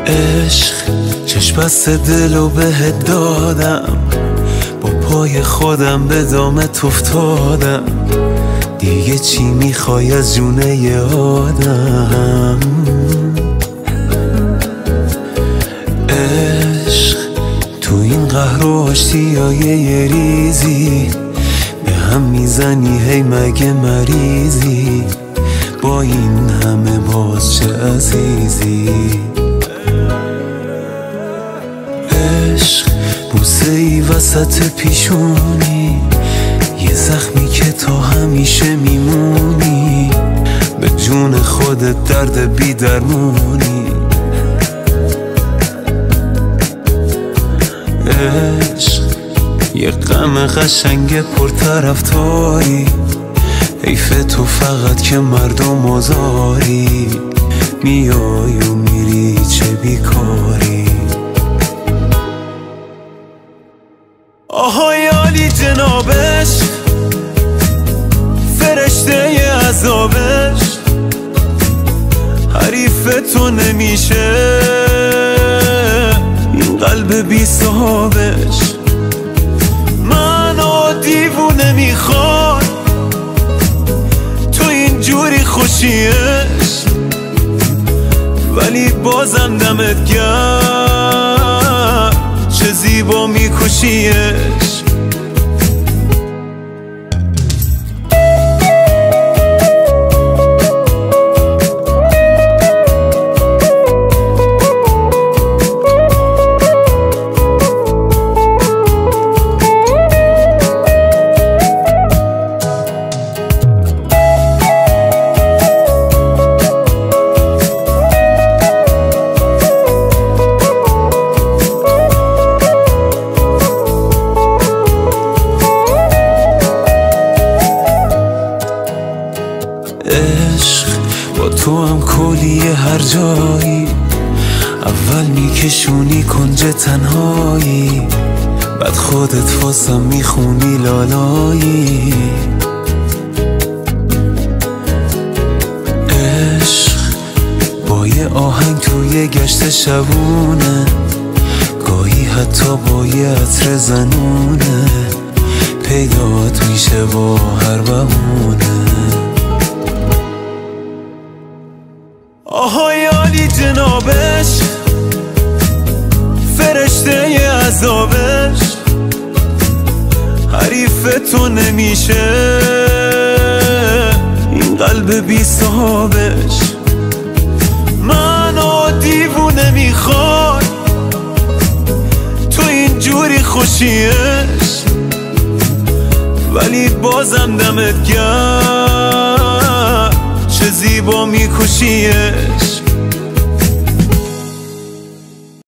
عشق چشم بست دلو بهت دادم، با پای خودم به دامت افتادم، دیگه چی میخوای از جونه آدم؟ عشق تو این قهر و آشتیای یه ریزی به هم میزنی، هی مگه مریضی؟ با این همه باز چه عزیزی؟ عشق بوسه ای وسط پیشونی، یه زخمی که تا همیشه میمونی، به جون خودت درد بی درمونی. عشق یه غم قشنگ پرطرفداری، حیف تو فقط که مردم آزاری، میای و میری چه بیکاری. آهای عالی جنابش، فرشته عذابش، حریف تو نمیشه این قلب بی صاحبش. منو دیوونه میخواد تو اینجوری خوشیش، ولی بازم دمت گرم چه زیبا میکشیش. عشق با تو هم کلیه هر جایی، اول میکشونی کنج تنهایی، بعد خودت واسم میخونی لالایی. عشق با یه آهنگ توی گشت شبونه، گاهی حتی با یه عطر زنونه، پیدات میشه با هر بهونه. آهای عالی جنابش، فرشته عذابش، حریف تو نمیشه این قلب بی صاحبش. منو دیوونه میخواد تو اینجوری خوشیش، ولی بازم دمت گرم چه زیبا میکشیش.